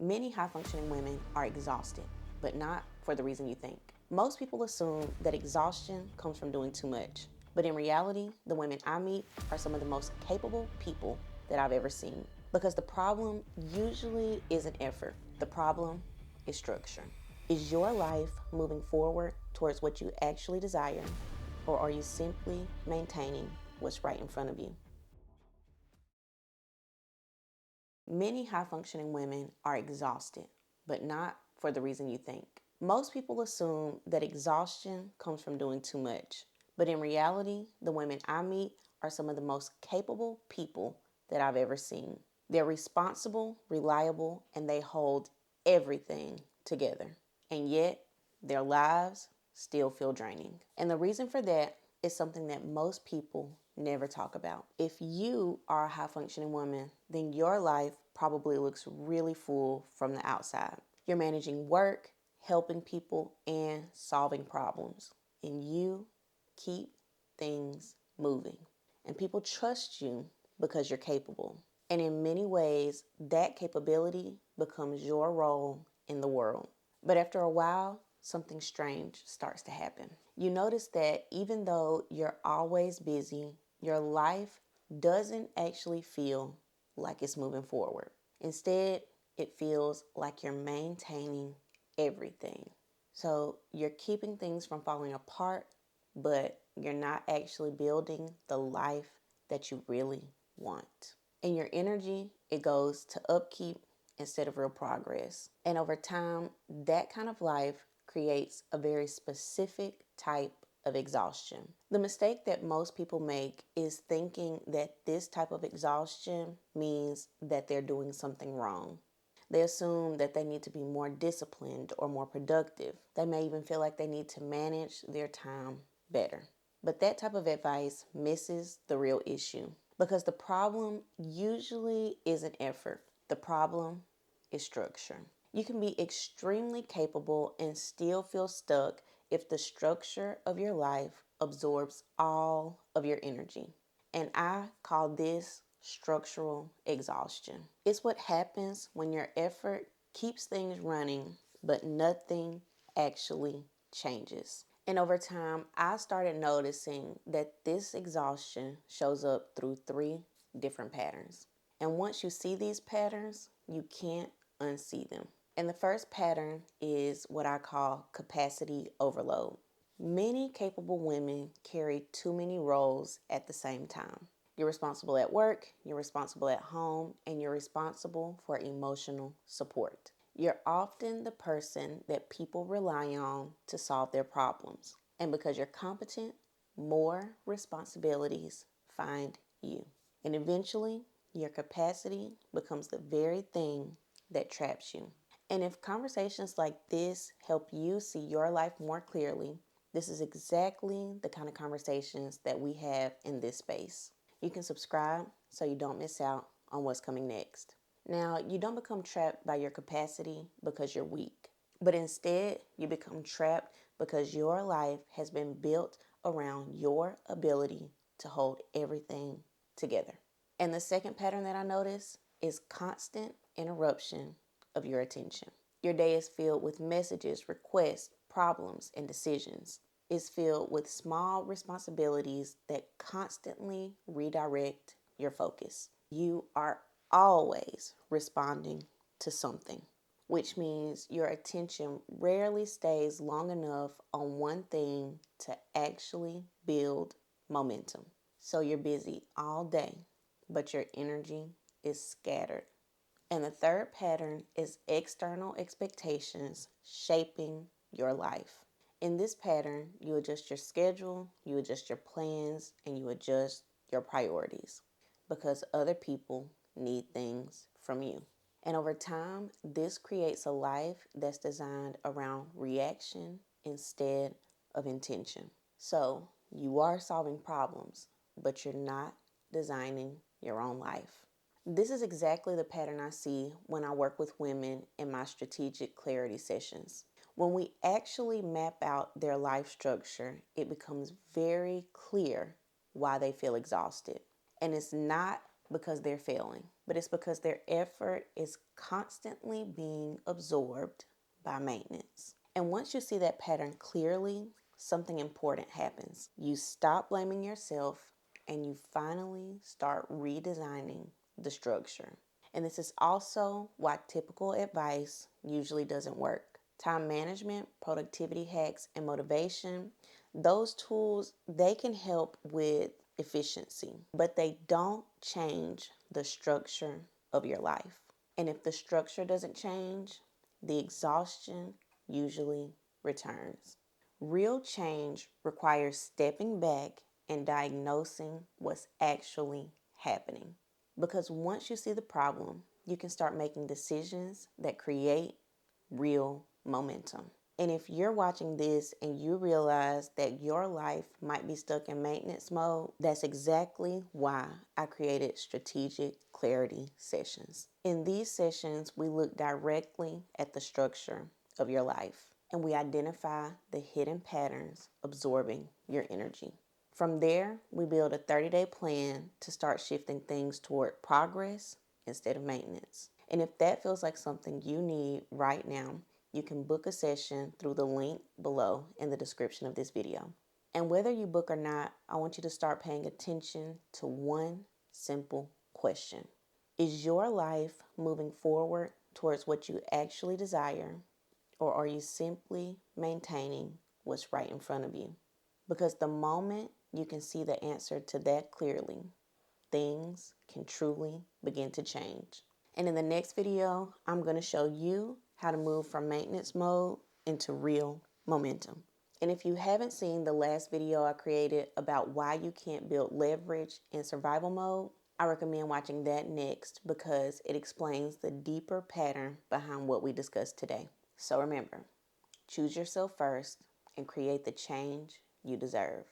Many high-functioning women are exhausted, but not for the reason you think. Most people assume that exhaustion comes from doing too much, but in reality, the women I meet are some of the most capable people that I've ever seen. Because the problem usually isn't effort. The problem is structure. Is your life moving forward towards what you actually desire, or are you simply maintaining what's right in front of you? Many high-functioning women are exhausted, but not for the reason you think. Most people assume that exhaustion comes from doing too much, but in reality, the women I meet are some of the most capable people that I've ever seen. They're responsible, reliable, and they hold everything together. And yet, their lives still feel draining. And the reason for that is something that most people never talk about. If you are a high functioning woman, then your life probably looks really full from the outside. You're managing work, helping people, and solving problems. And you keep things moving. And people trust you because you're capable. And in many ways, that capability becomes your role in the world. But after a while, something strange starts to happen. You notice that even though you're always busy, your life doesn't actually feel like it's moving forward. Instead, it feels like you're maintaining everything. So you're keeping things from falling apart, but you're not actually building the life that you really want. And your energy, it goes to upkeep instead of real progress. And over time, that kind of life creates a very specific type of exhaustion. The mistake that most people make is thinking that this type of exhaustion means that they're doing something wrong. They assume that they need to be more disciplined or more productive. They may even feel like they need to manage their time better. But that type of advice misses the real issue because the problem usually isn't effort. The problem is structure. You can be extremely capable and still feel stuck if the structure of your life absorbs all of your energy. And I call this structural exhaustion. It's what happens when your effort keeps things running, but nothing actually changes. And over time, I started noticing that this exhaustion shows up through three different patterns. And once you see these patterns, you can't unsee them. And the first pattern is what I call capacity overload. Many capable women carry too many roles at the same time. You're responsible at work, you're responsible at home, and you're responsible for emotional support. You're often the person that people rely on to solve their problems. And because you're competent, more responsibilities find you. And eventually, your capacity becomes the very thing that traps you. And if conversations like this help you see your life more clearly, this is exactly the kind of conversations that we have in this space. You can subscribe so you don't miss out on what's coming next. Now, you don't become trapped by your capacity because you're weak, but instead you become trapped because your life has been built around your ability to hold everything together. And the second pattern that I notice is constant interruption of your attention. Your day is filled with messages, requests, problems, and decisions. It's filled with small responsibilities that constantly redirect your focus. You are always responding to something, which means your attention rarely stays long enough on one thing to actually build momentum. So you're busy all day, but your energy is scattered. And the third pattern is external expectations shaping your life. In this pattern, you adjust your schedule, you adjust your plans, and you adjust your priorities because other people need things from you. And over time, this creates a life that's designed around reaction instead of intention. So you are solving problems, but you're not designing your own life. This is exactly the pattern I see when I work with women in my strategic clarity sessions. When we actually map out their life structure, it becomes very clear why they feel exhausted. And it's not because they're failing. but it's because their effort is constantly being absorbed by maintenance. And once you see that pattern clearly, something important happens. You stop blaming yourself and you finally start redesigning the structure. And this is also why typical advice usually doesn't work. Time management, productivity hacks, and motivation, those tools, they can help with efficiency, but they don't change the structure of your life. And if the structure doesn't change, the exhaustion usually returns. Real change requires stepping back and diagnosing what's actually happening. Because once you see the problem, you can start making decisions that create real momentum. And if you're watching this and you realize that your life might be stuck in maintenance mode, that's exactly why I created strategic clarity sessions. In these sessions, we look directly at the structure of your life and we identify the hidden patterns absorbing your energy. From there, we build a 30-day plan to start shifting things toward progress instead of maintenance. And if that feels like something you need right now, you can book a session through the link below in the description of this video. And whether you book or not, I want you to start paying attention to one simple question. Is your life moving forward towards what you actually desire, or are you simply maintaining what's right in front of you? Because the moment you can see the answer to that clearly, things can truly begin to change. And in the next video, I'm going to show you how to move from maintenance mode into real momentum. And if you haven't seen the last video I created about why you can't build leverage in survival mode, I recommend watching that next because it explains the deeper pattern behind what we discussed today. So remember, choose yourself first and create the change you deserve.